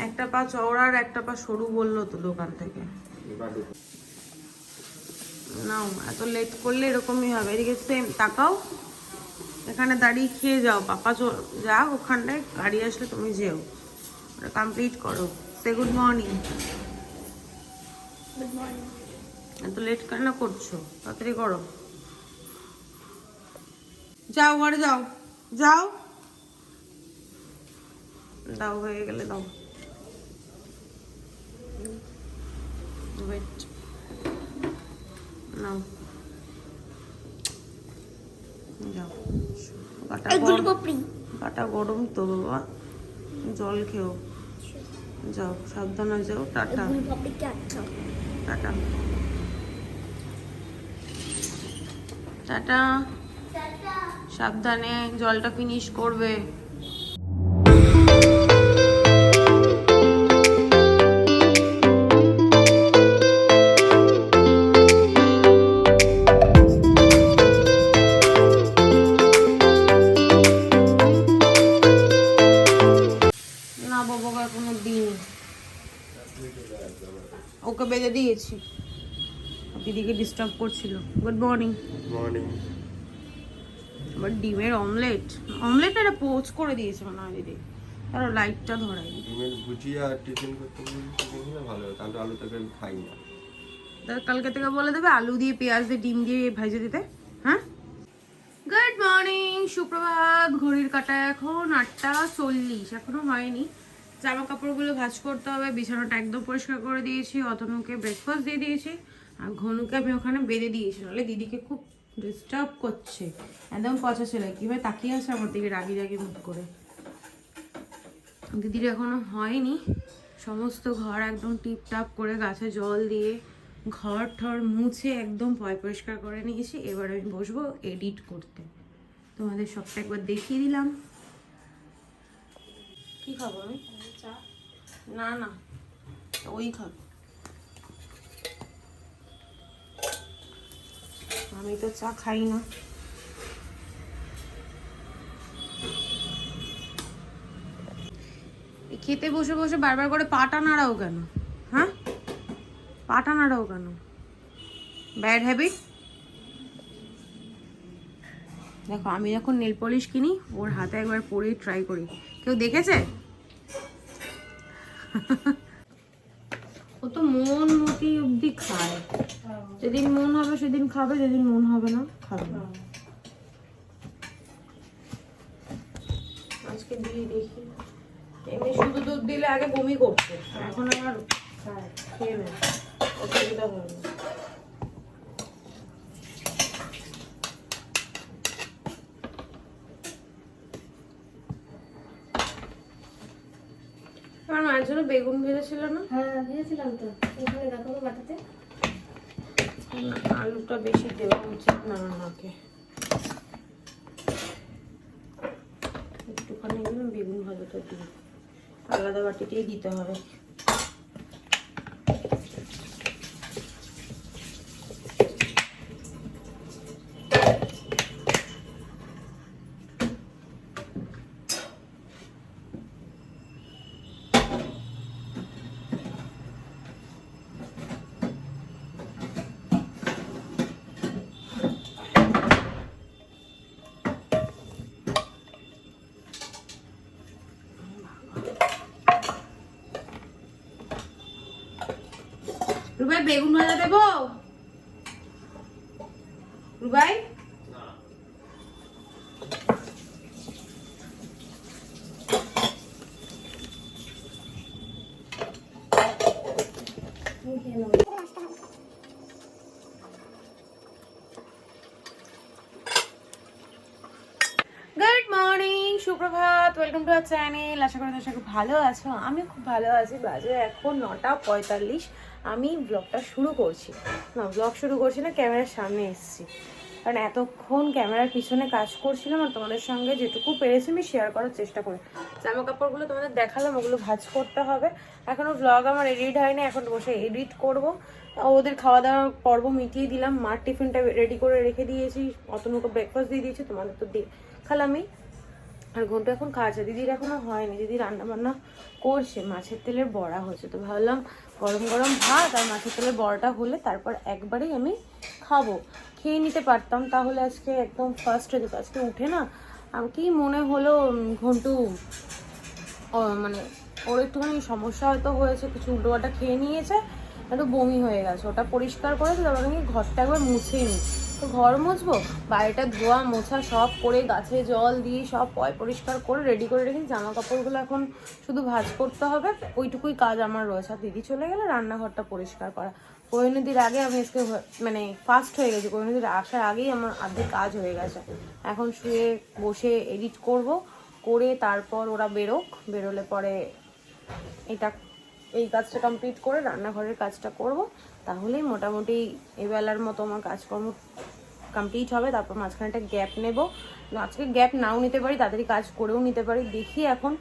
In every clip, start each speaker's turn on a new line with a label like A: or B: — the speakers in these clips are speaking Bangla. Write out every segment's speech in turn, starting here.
A: একটা পা চওড়া আর একটা পা সরু বললো তো দোকান থেকে। নাও, এত লেট করলে এরকমই হবে। এদিকে সেম তাকাও, এখানে দাঁড়িয়ে খেয়ে যাও। পাপা যাক ওখানটায়, গাড়ি আসলে তুমি যেও, ওটা কমপ্লিট করো। সে গুড মর্নিং।
B: Good morning.
A: এত লেট কেন করছো? তাড়াতাড়ি করো। যাও ঘরে যাও, যাও। দাও, হয়ে গেলে দাও। ওয়েট, নাও যাও। কাটা গরম তো বাবা, জল খেও। যাও, সাবধানে যাও। টাটা টাটা টাটা, সাবধানে জলটা ফিনিশ করবে। না বাবা, এখনো দিন ওকে বেঁধে দিয়েছি, দিদিকে ডিস্টার্ব করছিল। Good morning.
C: মর্নিং।
A: আবার ডিমের অমলেট, অমলেট এটা পোচ করে দিয়েছে মনে হয় দিদি, তারও লাইটটা ধরাই।
C: ডিমের ভুজিয়া আর টিফিন করতে বললে ভালো হয়, তাহলে আলু তরকারি খাই না।
A: কালকে থেকে বলে দেবে আলু দিয়ে পেঁয়াজ দিয়ে ডিম দিয়ে ভেজে দিতে। হ্যাঁ, গুড মর্নিং, সুপ্রভাত। ঘড়ির কাঁটা এখন 8:40, এখনো হয়নি। জামা কাপড়গুলো ভাঁজ করতে হবে, বিছানাটা একদম পরিষ্কার করে দিয়েছি, অতনুকে ব্রেকফাস্ট দিয়ে দিয়েছি, আর ঘনুকে আমি ওখানে বেঁধে দিয়েছি, নাহলে দিদিকে খুব ডিস্টার্ব করছে। একদম পচা ছেলে, কীভাবে তাকিয়ে আছে আমার দিকে রাগি রাগি মুখ করে। দিদির এখনো হয়নি, সমস্ত ঘর একদম টিপটাপ করে গাছে জল দিয়ে ঘর ঠর মুছে একদম পরিষ্কার করে নিয়েছি। এবার আমি বসবো এডিট করতে, তোমাদের সবটা একবার দেখিয়ে দিলাম। কি খাবো আমি? চা? না না, ওই খাবো। আমি তো চা খাই না। খেতে বসে বসে বারবার করে পাটা নাড়াও কেন? হ্যাঁ, পাটা নাড়াও কেন? Bad habit. দেখো, আমি যখন নেল পলিশ কিনি ওর হাতে একবার পরেই ট্রাই করি। কেউ দেখেছে? ও তো মন মতি অব্দি খায়, যেদিন মন হবে সেদিন খাবে, যেদিন মন হবে না খাবে না। আজকে দিয়ে দেখি। এমনি শুধু দুধ দিলে আগে বমি করছে, এখন আবার খেয়ে নেয়, অসুবিধা হবে না। আমার মায়ের জন্য বেগুন ভেজেছিল না?
B: হ্যাঁ ভেজেছিলাম তো, এখানে দেখো বাটাতে।
A: আলুটা বেশি দেওয়া উচিত না আমাকে, একটুখানি বেগুন ভাজাটা দিই, আলাদা বাটিতেই দিতে হবে। রুবাই, বেগুন ভাজা দেবো? রুবাই, গুড মর্নিং, সুপ্রভাত, ওয়েলকাম টু আওয়ার চ্যানেল। আশা করি তোমরা খুব ভালো আছো, আমি খুব ভালো আছি। বাজে এখন 9:45, আমি ব্লগটা শুরু করছি। না, ব্লগ শুরু করছি না, ক্যামেরার সামনে এসেছি, কারণ এতক্ষণ ক্যামেরার পিছনে কাজ করছিলাম আর তোমাদের সঙ্গে যেটুকু পেরেছি আমি শেয়ার করার চেষ্টা করি। জামা কাপড়গুলো তোমাদের দেখালাম, ওগুলো ভাঁজ করতে হবে। এখনও ব্লগ আমার এডিট হয়নি, এখন বসে এডিট করব। ওদের খাওয়া দাওয়ার পর্ব মিটিয়ে দিলাম, মার টিফিনটা রেডি করে রেখে দিয়েছি, অতনুকে ব্রেকফাস্ট দিয়ে দিয়েছি, তোমাদের তো দেখালামই। আর ঘন্টা এখন খাচ্ছে, দিদির এখনো হয়নি, দিদি রান্না বান্না করছে, মাছের তেলের বড়া হয়েছে। তো ভাবলাম গরম গরম ভাত আর মাছের তেলের বড়াটা হলে তারপর একবারেই আমি খাবো, খেয়ে নিতে পারতাম, তাহলে আজকে একদম ফার্স্ট হয়ে যেত। আজকে উঠে না আমি কি মনে হলো ঘন্টু মানে ওর একটুখানি সমস্যা হয়তো হয়েছে, কিছু উল্টোপাল্টা খেয়ে নিয়েছে, একটু বমি হয়ে গেছে। ওটা পরিষ্কার করেছে, তারপর আমি ঘরটা একবার মুছেই নিই। তো ঘর মুছবো, বাড়িটা ধোয়া মোছা সব করে গাছে জল দিয়ে সব পরিষ্কার করে রেডি করে রেখেছি। জামা কাপড়গুলো এখন শুধু ভাঁজ করতে হবে, ওইটুকুই কাজ আমার রয়েছে। আর দিদি চলে গেলে রান্নাঘরটা পরিষ্কার করা। কোহিনুদির আগে আমি আজকে মানে ফাস্ট হয়ে গেছি, কোহিনুদির আসার আগেই আমার আর্ধেক কাজ হয়ে গেছে। এখন শুয়ে বসে এডিট করব, করে তারপর ওরা বেরোলে পরে এই কাজটা কমপ্লিট করে রান্নাঘরের কাজটা করব, তাহলেই মোটামুটি এবেলার মতো আমার কাজকর্ম কমপ্লিট হবে। তারপর মাঝখানে একটা গ্যাপ নেব, আজকে গ্যাপ নাও নিতে পারি, তাড়াতাড়ি কাজ করেও নিতে পারি। দেখি এখন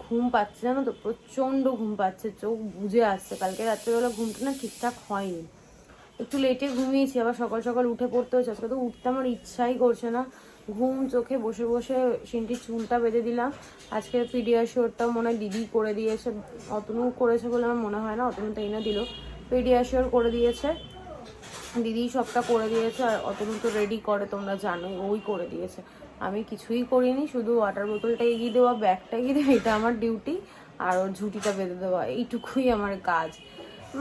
A: ঘুম পাচ্ছে, জানো তো, প্রচণ্ড ঘুম পাচ্ছে, চোখ বুজে আসছে। কালকে রাত্রেবেলা ঘুমটা না ঠিকঠাক হয়নি, একটু লেটে ঘুমিয়েছি, আবার সকাল সকাল উঠে পড়তে হয়েছে। আজকে তো উঠতে আমার ইচ্ছাই করছে না, ঘুম চোখে বসে বসে সিনটির চুলটা বেঁধে দিলাম। আজকে পিডিয়াশিওরটাও মনে হয় দিদি করে দিয়েছে, অতনু করেছে বলে আমার মনে হয় না, অতনু তাই না দিল, পিডিয়াশিওর করে দিয়েছে দিদি, সবটা করে দিয়েছে। আর অতনু তো রেডি করে, তোমরা জানোই, ওই করে দিয়েছে, আমি কিছুই করিনি, শুধু ওয়াটার বোতলটা এগিয়ে দেওয়া, ব্যাগটা এগিয়ে দেওয়া, এটা আমার ডিউটি, আর ওর ঝুঁটিটা বেঁধে দেওয়া, এইটুকুই আমার কাজ।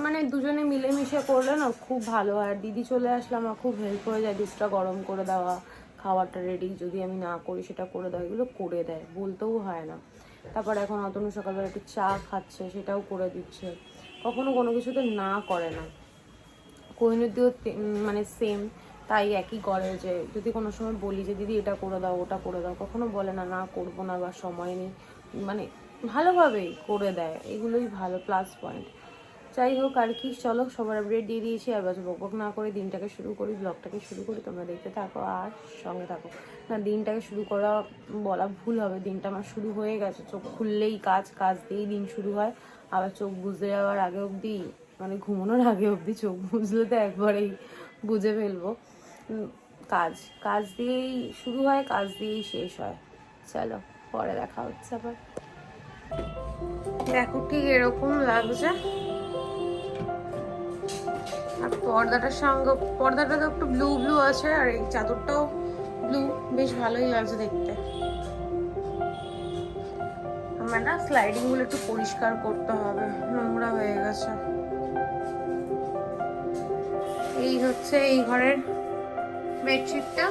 A: মানে দুজনে মিলেমিশে করলে না খুব ভালো হয়। আর দিদি চলে আসলে আমার খুব হেল্প হয়ে যায়, দুধটা গরম করে দেওয়া, খাবারটা রেডি যদি আমি না করি সেটা করে দেওয়া, এগুলো করে দেয়, বলতেও হয় না। তারপর এখন অতনু সকালবেলা একটু চা খাচ্ছে, সেটাও করে দিচ্ছে, কখনো কোনো কিছুতে না করে না। কোহিনুরদিও মানে সেম তাই, একই করে, যে যদি কোনো সময় বলি যে দিদি এটা করে দাও ওটা করে দাও, কখনো বলে না না করবো না বা সময় নেই, মানে ভালোভাবেই করে দেয়, এগুলোই ভালো প্লাস পয়েন্ট। যাই হোক আর কি, চলো সবার আপডেট দিয়ে দিয়েছি, আর বাজে বকবক না করে দিনটাকে শুরু করি, ব্লগটাকে শুরু করি, তোমরা দেখতে থাকো আর সঙ্গে থাকো। না দিনটাকে শুরু করা বলা ভুল হবে, দিনটা আমার শুরু হয়ে গেছে, চোখ খুললেই কাজ দিয়েই দিন শুরু হয়। আবার চোখ বুঝতে যাওয়ার আগে অবধি, মানে ঘুমানোর আগে অবধি চোখ বুঝলে তো একবারেই বুঝে ফেলবো। কাজ দিয়েই শুরু হয়, কাজ দিয়েই শেষ হয়। চলো পরে দেখা হচ্ছে আবার। দেখো ঠিক এরকম লাগছে, আর পর্দাটা তো একটু ব্লু আছে, আর এই চাদরটাও ব্লু, বেশ ভালোই লাগছে দেখতে। আমার না স্লাইডিং গুলো একটু পরিষ্কার করতে হবে, নোংরা হয়ে গেছে। এই হচ্ছে এই ঘরের বেডশিটটা,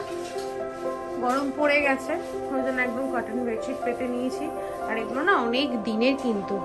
A: গরম পড়ে গেছে ওই জন্য একদম কটন বেডশিট পেতে নিয়েছি। আর এগুলো না অনেক দিনের কিন্তু।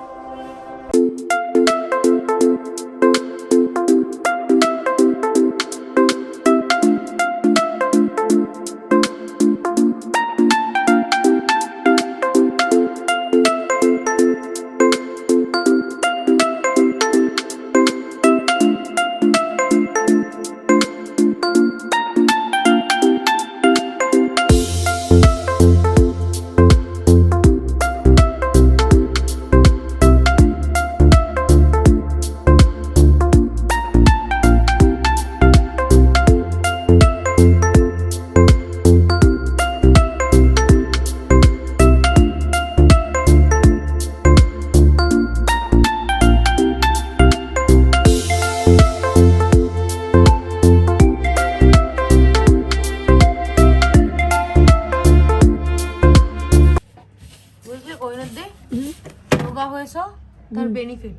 A: তার বেনিফিট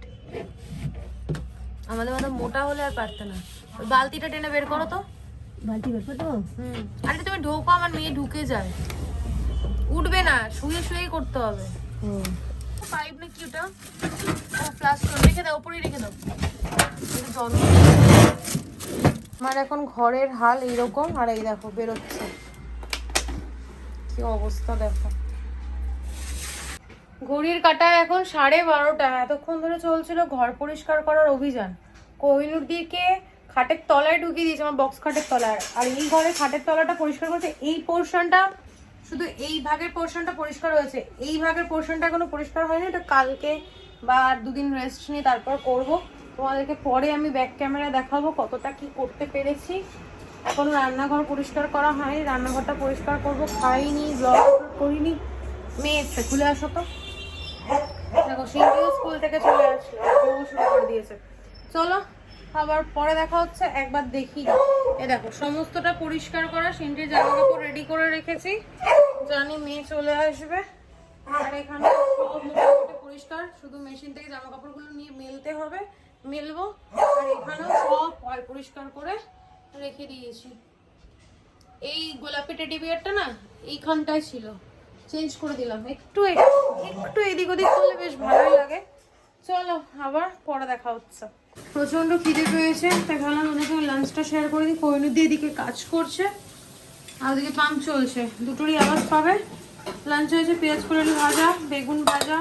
A: আমাদের মতো মোটা হলে আর পারতে না। ওই বালতিটা টেনে বের করো তো,
B: বালতি বের করতে হবে?
A: আরে তুমি ঢোকো, আমার মেয়ে ঢুকে যায়, উঠবে না, শুয়ে শুয়েই করতে হবে। পাইপ না কি ওটা, ও প্লাস্টিক রেখে দাও, উপরেই রেখে দাও। আমার এখন ঘরের হাল এইরকম, আর এই দেখো বেরোচ্ছে, কি অবস্থা দেখো। ঘড়ির কাঁটা এখন 12:30, এতক্ষণ ধরে চলছিল ঘর পরিষ্কার করার অভিযান। কোহিনুরদিকে খাটের তলায় ঢুকিয়ে দিয়েছে, আমার বক্স খাটের তলায়, আর এই ঘরে খাটের তলাটা পরিষ্কার করছে। এই পোর্শনটা, শুধু এই ভাগের পোর্শনটা পরিষ্কার হয়েছে, এই ভাগের পোর্শনটা এখনো পরিষ্কার হয়নি, এটা কালকে বা 2 দিন রেস্ট নিয়ে তারপর করব। তোমাদেরকে পরে আমি ব্যাক ক্যামেরা দেখাবো কতটা কি করতে পেরেছি। এখনো রান্নাঘর পরিষ্কার করা হয়নি, রান্নাঘরটা পরিষ্কার করব, খাইনি, ব্লগ করিনি, মেয়ে এসছে, খুলে আসো তো। দেখো সিন্ধিও স্কুল থেকে চলে আসলো, ও শুরু করে দিয়েছে। চলো আবার পরে দেখা হচ্ছে, একবার দেখি। এ দেখো সমস্তটা পরিষ্কার করা, সিন্ধির জামা কাপড় রেডি করে রেখেছি, জানি মেয়ে চলে আসবে। আর এখানে সব মোটামুটি পরিষ্কার, শুধু মেশিন থেকে জামা কাপড়গুলো নিয়ে মেলতে হবে, মেলবো। আর এখানেও সব পরিষ্কার করে রেখে দিয়েছি। এই গোলাপি টেডি বিয়ারটা না এইখানটায় ছিল, চেঞ্জ করে দিলাম। একটু একটু এদিক ওদিক করলে বেশ ভালোই লাগে। চলো আবার পরে দেখা হচ্ছে। প্রচন্ড খিদে পেয়েছে, তাই ভাবলাম ওদের সঙ্গে লাঞ্চটা শেয়ার করে দিই। কোহিনুদ্দি এদিকে কাজ করছে আর ওদিকে পাম্প চলছে, দুটোরই আওয়াজ পাবে। লাঞ্চ হয়েছে পেঁয়াজ কলি ভাজা, বেগুন ভাজা,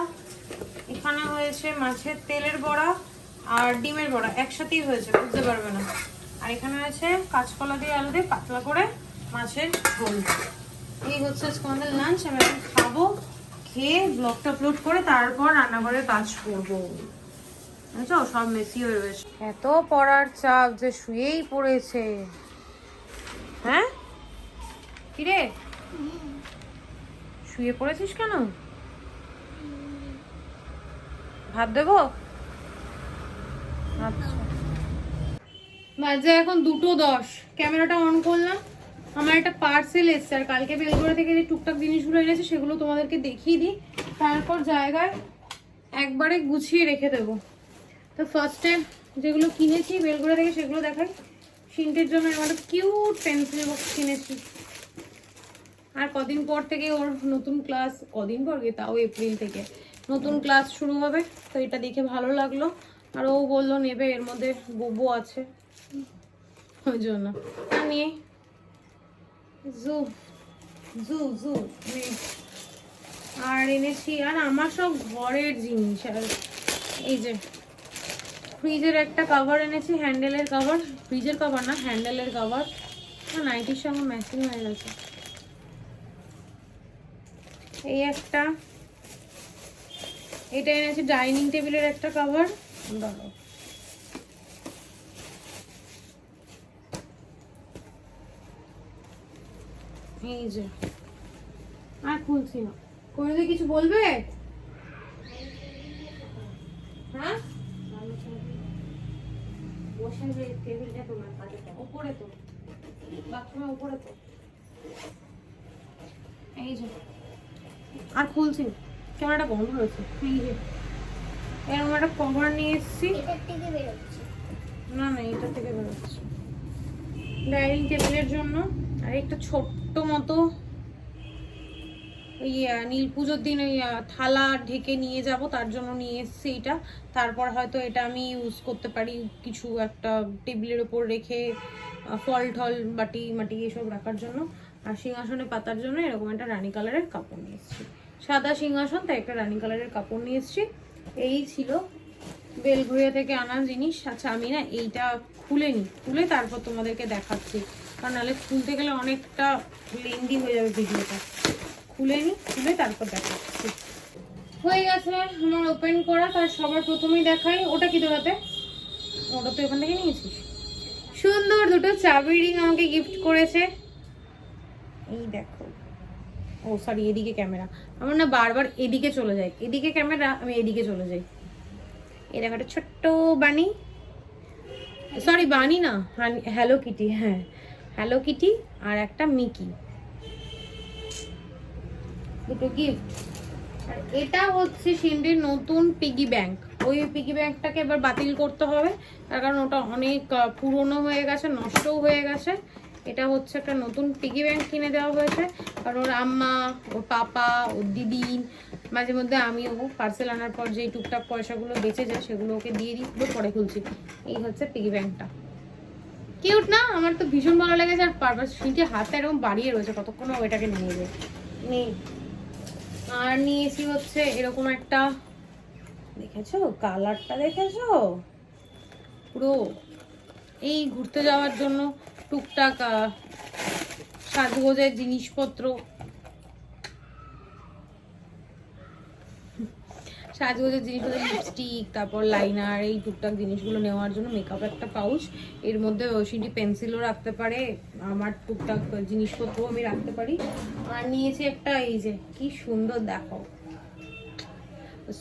A: এখানে হয়েছে মাছের তেলের বড়া আর ডিমের বড়া, একসাথেই হয়েছে, বুঝতে পারবে না। আর এখানে হয়েছে কাঁচকলা দিয়ে আলু দিয়ে পাতলা করে মাছের ঝোল। এই হচ্ছে আমাদের লাঞ্চ। আমি এখন খাবো, খেয়ে ব্লগটা আপলোড করে তারপর রান্নাঘরে কাজ করবো। বুঝছো, সব মেসি হয়ে রয়েছে। এত পড়ার চাপ যে শুয়েই পড়েছে। হ্যাঁ কিরে, শুয়ে পড়েছিস কেন? ভাত দেবো? আচ্ছা, বাজে এখন 2:10। ক্যামেরাটা অন করলাম, আমার একটা পার্সেল এসছে। আর কালকে বেলগোড়া থেকে যে টুকটাক জিনিসগুলো এনেছে সেগুলো তোমাদেরকে দেখিয়ে দিই, তারপর জায়গায় একবারে গুছিয়ে রেখে দেবো। তো ফার্স্টে যেগুলো কিনেছি বেলগোড়া থেকে সেগুলো দেখাই। সিন্টের জন্য একটা কিউট পেন্সিল বক্স কিনেছি। আর কদিন পর থেকে ওর নতুন ক্লাস, কদিন পর গিয়ে তাও এপ্রিল থেকে নতুন ক্লাস শুরু হবে, তো এটা দেখে ভালো লাগলো। আর ও বললো নেবে, এর মধ্যে বোবো আছে, ওই জন্য আমি জু জু জু আর এনেছি। আর আমার সব ঘরের জিনিস। আর এই যে ফ্রিজের একটা কভার এনেছি, হ্যান্ডেলের কভার, ফ্রিজের কভার না হ্যান্ডেলের কভার, নাইটির সঙ্গে ম্যাচিং হয়ে গেছে। এই একটা, এটা এনেছি ডাইনিং টেবিলের একটা কভার। এই যে, আর খুলছি না। কোনো কিছু বলবে? হ্যাঁ টেবিলটা তোমার উপরে তো, বাথরুমের উপরে তো। এই যে, আর খুলছি, ক্যামেরাটা বন্ধ হয়েছে। এই যে এরকম একটা কভার নিয়ে এসেছি। না না, এটা থেকে বেরোচ্ছে ডাইনিং টেবিলের জন্য। আর একটা ছোট্ট মতো ওই নীল পুজোর দিন ওই থালা ঢেকে নিয়ে যাব, তার জন্য নিয়ে এসেছি এটা। তারপর হয়তো এটা আমি ইউজ করতে পারি কিছু একটা টেবিলের ওপর রেখে, ফল ঠল বাটি মাটি এসব রাখার জন্য। আর সিংহাসনে পাতার জন্য এরকম একটা রানী কালারের কাপড় নিয়ে এসেছি। সাদা সিংহাসন, তাই একটা রানী কালারের কাপড় নিয়ে এসেছি। এই ছিল বেলঘরিয়া থেকে আনা জিনিস। আচ্ছা আমি না এইটা খুলে তারপর তোমাদেরকে দেখাচ্ছি, কারণ নাহলে খুলতে গেলে অনেকটা লেন্দি হয়ে যাবে ভিডিওটা। খুলে তারপর দেখাচ্ছি। হয়ে গেছে আমার ওপেন করা। তার সবার প্রথমেই দেখাই, ওটা কি তোর হাতে? ওটা তো এখান থেকে নিয়েছিস। সুন্দর দুটো চাবি রিং আমাকে গিফট করেছে। এই দেখো, ও সরি এদিকে ক্যামেরা, আমার না বারবার এদিকে চলে যায়, এদিকে ক্যামেরা আমি এদিকে চলে যাই। এই দেখো একটা ছোট্ট বানি, সরি বানি না, হ্যালো কিটি। হ্যাঁ হ্যালো কিটি আর একটা মিকি, দুটো গিফট। আর এটা হচ্ছে সিন্ডির নতুন পিগি ব্যাংক। ওই পিগি ব্যাংকটাকে এবার বাতিল করতে হবে, তার কারণ ওটা অনেক পুরনো হয়ে গেছে, নষ্টও হয়ে গেছে। এটা হচ্ছে একটা নতুন পিগি ব্যাংক কিনে দেওয়া হয়েছে, কারণ ওর আম্মা, ওর পাপা, ওর দিদি, মাঝে মধ্যে আমিও পার্সেল আনার পর যেই টুকটাক পয়সাগুলো বেঁচে যায় সেগুলো ওকে দিয়ে দিই। পরে খুলছি। এই হচ্ছে পিগি ব্যাংকটা, কিউট না? আমার তো ভীষণ ভালো লেগেছে। আর পারপাস সিনটি হাতটা এরকম বাড়িয়ে রয়েছে, কতক্ষণ ওইটাকে নিয়ে যায় নেই। আর নিয়েছি হচ্ছে এরকম একটা, দেখেছো কালারটা, দেখেছো পুরো এই ঘুরতে যাওয়ার জন্য টুকটাক সাজগোজের জিনিসপত্র, সাজগোজের জিনিসগুলো, লিপস্টিক, তারপর লাইনার, এই টুকটাক জিনিসগুলো নেওয়ার জন্য মেকআপ একটা পাউচ, এর মধ্যে ওশিডি পেন্সিলও রাখতে পারে, আমার টুকটাক জিনিসপত্রও আমি রাখতে পারি। আর নিয়েছি একটা, এই যে কি সুন্দর দেখো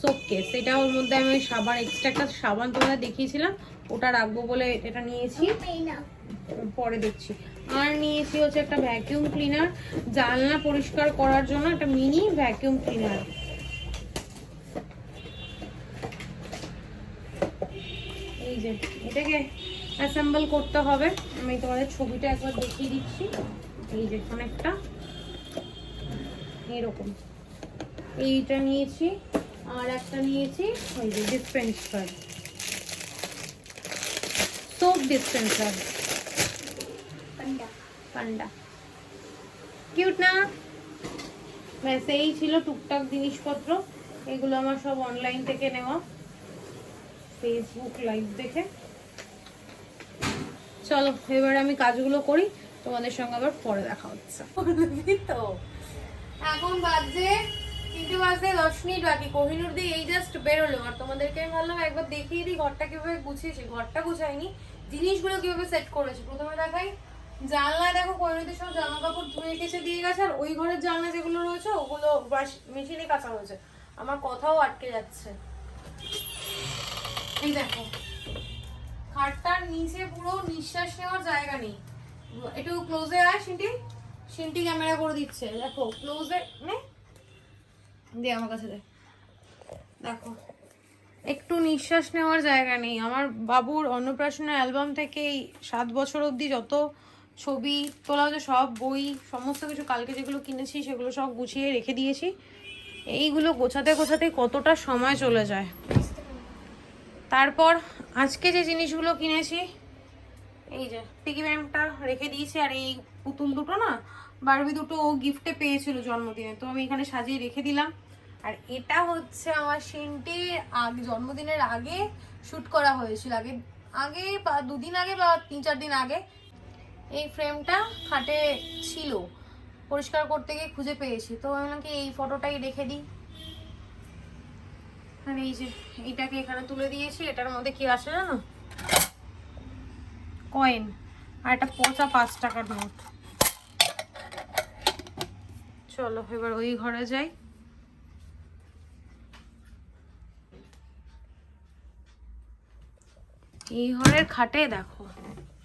A: সোপকেস, এটা ওর মধ্যে আমি ওই সাবান, এক্সট্রা একটা সাবান তোমাদের দেখিয়েছিলাম, ওটা রাখবো বলে এটা নিয়েছি, পরে দেখছি। আর নিয়েছি হচ্ছে একটা ভ্যাকিউম ক্লিনার, জানলা পরিষ্কার করার জন্য একটা মিনি ভ্যাকিউম ক্লিনার। এই যে এটাকে অ্যাসেম্বল করতে হবে, আমি তোমাদের ছবিটা একবার দেখিয়ে দিচ্ছি। এই যে অনেকটা এরকম, এইটা নিয়েছি। আর একটা নিয়েছি ওই যে ডিসপেন্সার, সোপ ডিসপেন্সার, পান্ডা কিউট না? ব্যাস এই ছিল টুকটাক জিনিসপত্র, এগুলো আমার সব অনলাইন থেকে নেওয়া, ফেসবুক লাইভ দেখে। চলো এবার আমি কাজগুলো করি, তোমাদের সঙ্গে আবার পরে দেখা হচ্ছে। তো এখন বাজে 3:10 বাকি, কোহিনুর দিয়ে এই জাস্ট বেরোলো, আর তোমাদেরকে আমি ভাবলাম একবার দেখিয়ে দিই ঘরটা কিভাবে গুছিয়েছি। ঘরটা গুছাইনি, জিনিসগুলো কিভাবে সেট করেছি। প্রথমে দেখাই জানলায়, দেখো কোহিনুরদের সব জামা কাপড় ধুয়ে কেচে দিয়ে গেছে, আর ওই ঘরের জানলা যেগুলো রয়েছে ওগুলো মেশিনে কাঁচা হয়েছে, আমার কথাও আটকে যাচ্ছে। এই দেখো খাটটার নিচে পুরো নিঃশ্বাস নেওয়ার জায়গা নেই। একটু ক্লোজে আয় সিনটি, সিনটি ক্যামেরা করে দিচ্ছে, দেখো ক্লোজে নে দে আমার কাছে দে, দেখো একটু নিঃশ্বাস নেওয়ার জায়গা নেই। আমার বাবুর অন্নপ্রাশনের অ্যালবাম থেকে 7 বছর অবধি যত ছবি তোলা হচ্ছে, সব বই সমস্ত কিছু কালকে যেগুলো কিনেছি সেগুলো সব গুছিয়ে রেখে দিয়েছি। এইগুলো গোছাতে গোছাতে কতটা সময় চলে যায়। তারপর আজকে যে জিনিসগুলো কিনেছি, এই যে পিগি ব্যাংকটা রেখে দিয়েছি, আর এই পুতুল দুটো না, বারবি দুটো ও গিফটে পেয়েছিল জন্মদিনে, তো আমি এখানে সাজিয়ে রেখে দিলাম। আর এটা হচ্ছে আমার সিনটির জন্মদিনের আগে শুট করা হয়েছিল, আগে আগে বা 2 দিন আগে বা 3-4 দিন আগে। এই ফ্রেমটা খাটে ছিল, পরিষ্কার করতে গিয়ে খুঁজে পেয়েছি, তো আমি কি এই ফটোটাই রেখে দিই। আর এই যে এইটাকে এখানে তুলে দিয়েছি, এটার মধ্যে কি আছে জানো, কয়েন আর একটা পচা 5 টাকার নোট। চলো এবার ওই ঘরে যাই। এই ঘরের খাটে দেখো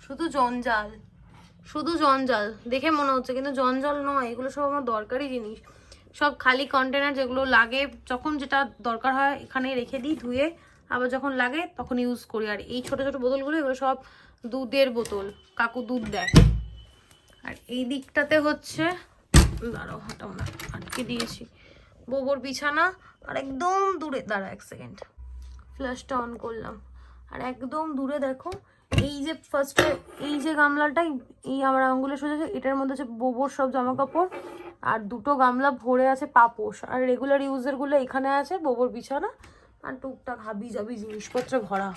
A: শুধু জঞ্জাল, শুধু জঞ্জাল দেখে মনে হচ্ছে, কিন্তু জঞ্জাল নয়, এগুলো সব আমার দরকারি জিনিস, সব খালি কন্টেনার, যেগুলো লাগে যখন যেটা দরকার হয় এখানে রেখে দিই ধুয়ে, আবার যখন লাগে তখন ইউজ করি। আর এই ছোট ছোট বোতলগুলো এগুলো সব দুধের বোতল, কাকু দুধ দেয়। আর এই দিকটাতে হচ্ছে, দাঁড়াও হাঁটাও না, আটকে দিয়েছি, বোবর বিছানা। আর একদম দূরে, দাঁড়া 1 সেকেন্ড, ফ্ল্যাশটা অন করলাম। আর একদম দূরে দেখো এই যে ফার্স্টে এই যে গামলাটাই, এই আমার আঙ্গুলে সোজা, এটার মধ্যে হচ্ছে বোবর সব জামা কাপড়, আর 2টো গামলা ভরে আছে পাপোশ, আর রেগুলার ইউজের গুলো এখানে আছে, বোবর বিছানা আর টুকটাক হাবি জাবি জিনিসপত্র ভরা।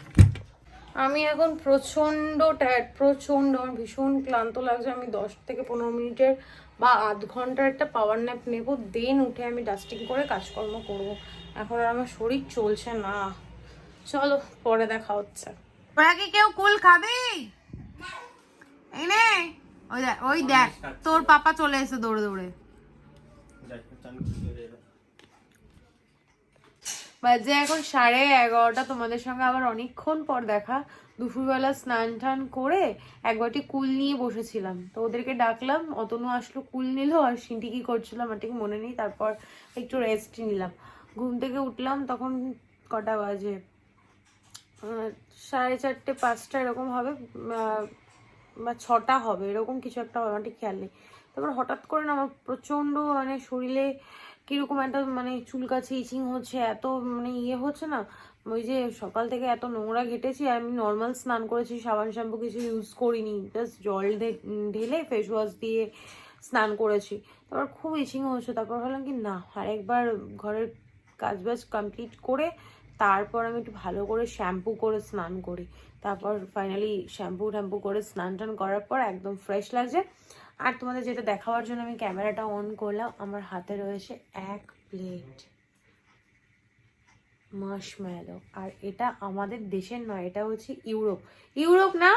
A: আমি এখন প্রচণ্ড টায়ার্ড, প্রচণ্ড, আমার ভীষণ ক্লান্ত লাগছে। আমি 10 থেকে 15 মিনিটের বা আধ ঘন্টার একটা পাওয়ার ন্যাপ নেবো, দেন উঠে আমি ডাস্টিং করে কাজকর্ম করব। এখন আর আমার শরীর চলছে না। চলো পরে দেখা হচ্ছে। ওরা কি কেউ কুল খাবি? এই নে, ওই দেখ তোর পাপা চলে এসে দৌড়ে দৌড়ে। বাজে এখন 11:30, তোমাদের সঙ্গে আবার অনেকক্ষণ পর দেখা। দুপুরবেলা স্নান টান করে একবারটি কুল নিয়ে বসেছিলাম, তো ওদেরকে ডাকলাম, অতনু আসলো, কুল নিল, আর সিনটি কি করছিলাম আমার ঠিক মনে নেই। তারপর একটু রেস্ট নিলাম, ঘুম থেকে উঠলাম তখন কটা বাজে, 4:30-5টা এরকম হবে, বা 6টা হবে, এরকম কিছু একটা হবে, আমার ঠিক খেয়াল নেই। তারপর হঠাৎ করে না আমার প্রচণ্ড মানে শরীরে কিরকম একটা মানে চুলকাছে, ইচিং হচ্ছে, এত মানে ইয়ে হচ্ছে না, ওই যে সকাল থেকে এত নোংরা ঘেটেছি। আমি নর্মাল স্নান করেছি, সাবান শ্যাম্পু কিছু ইউজ করিনি, জাস্ট জল ঢেলে ফেস ওয়াশ দিয়ে স্নান করেছি। তারপর খুব ইচিং হচ্ছে, তারপর ভাবলাম কি না, আরেকবার ঘরের কাজবাজ কমপ্লিট করে তারপর আমি একটু ভালো করে শ্যাম্পু করে স্নান করি। তারপর ফাইনালি শ্যাম্পু করে স্নান টান করার পর একদম ফ্রেশ লাগছে। আর তোমাদের যেটা দেখাবার জন্য আমি ক্যামেরাটা অন করলাম, আমার হাতে রয়েছে 1 প্লেট। মার্শম্যালো। আর এটা আমাদের দেশের নয়, এটা হচ্ছে ইউরোপ। ইউরোপ না,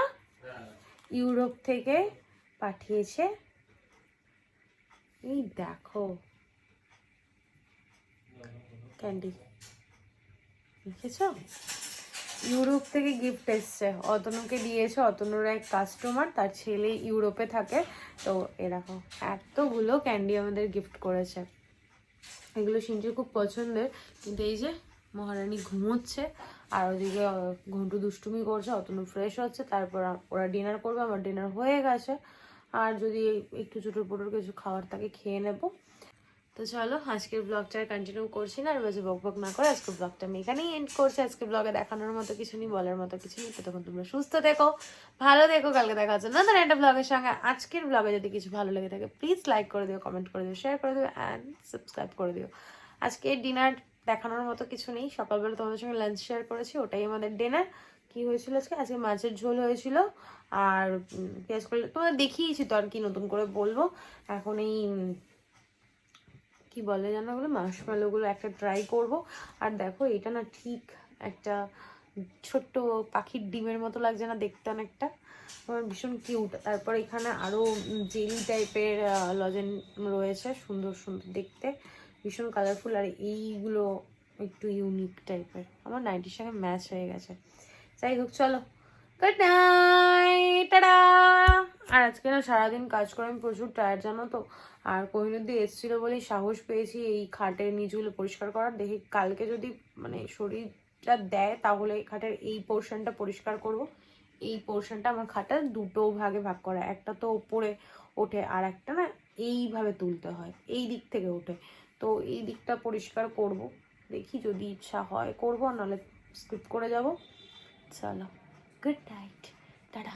A: ইউরোপ থেকে পাঠিয়েছে। এই দেখো ক্যান্ডি, দেখেছো? ইউরোপ থেকে গিফট এসছে, অতনুকে দিয়েছে। অতনুর এক কাস্টমার, তার ছেলে ইউরোপে থাকে। তো এরকম এতগুলো ক্যান্ডি আমাদের গিফট করেছে। এগুলো সিনজির খুব পছন্দের। কিন্তু এই যে মহারানী ঘুমোচ্ছে, আর ওদিকে ঘন্টু দুষ্টুমি করছে, অতনু ফ্রেশ হচ্ছে, তারপর ওরা ডিনার করবে। আমার ডিনার হয়ে গেছে, আর যদি একটু চুটোর পুটোর কিছু খাবার থাকে খেয়ে নেবো। তো চলো, আজকের ব্লগটা আর কন্টিনিউ করছি না, আর বাজে বক না করে আজকের ব্লগটা আমি এখানেই এন্ড করছি। আজকের ব্লগে দেখানোর মতো কিছু নেই, বলার মতো কিছু নেই। তো তখন তোমরা সুস্থ দেখো, ভালো দেখো, কালকে দেখা হচ্ছে নতুন একটা ব্লগের সঙ্গে। আজকের ব্লগে যদি কিছু ভালো লেগে থাকে প্লিজ লাইক করে দিও, কমেন্ট করে দিও, শেয়ার করে দিও অ্যান্ড সাবস্ক্রাইব করে দিও। আজকে ডিনার দেখানোর মতো কিছু নেই, সকালবেলা তোমাদের সঙ্গে লাঞ্চ শেয়ার করেছি, ওটাই আমাদের ডিনার। কি হয়েছিল আজকে? আজকে মাছের ঝোল হয়েছিল, আর পেঁয়াজ করলে তোমাদের দেখিয়েছি তো, আর কি নতুন করে বলবো। এখন এই কি বলে জানো ওগুলো, মার্শম্যালোগুলো একটা ট্রাই করব। আর দেখো এটা না ঠিক একটা ছোট্ট পাখির ডিমের মতো লাগছে না দেখতে, অনেকটা আমার ভীষণ কিউট। তারপর এখানে আরো জেলি টাইপের লজেন রয়েছে, সুন্দর সুন্দর দেখতে, ভীষণ কালারফুল। আর এইগুলো একটু ইউনিক টাইপের, আমার নাইটির সঙ্গে ম্যাচ হয়ে গেছে। যাই হোক, চলো, গুড নাইট, টাটা। আর আজকে না সারাদিন কাজ করে আমি প্রচুর টায়ার্ড, জানো তো। আর কোহিনুর দিয়ে এসেছিলো বলেই সাহস পেয়েছি এই খাটের নিচগুলো পরিষ্কার করার। দেখি কালকে যদি মানে শরীরটা দেয় তাহলে খাটের এই পোর্শনটা পরিষ্কার করব। এই পোর্শনটা আমার খাটের দুটো ভাগে ভাগ করা, একটা তো ওপরে ওঠে, আর একটা না এইভাবে তুলতে হয়, এই দিক থেকে ওঠে। তো এই দিকটা পরিষ্কার করব, দেখি যদি ইচ্ছা হয় করবো, নাহলে স্কিপ করে যাব। চলো, গুড নাইট, টাটা।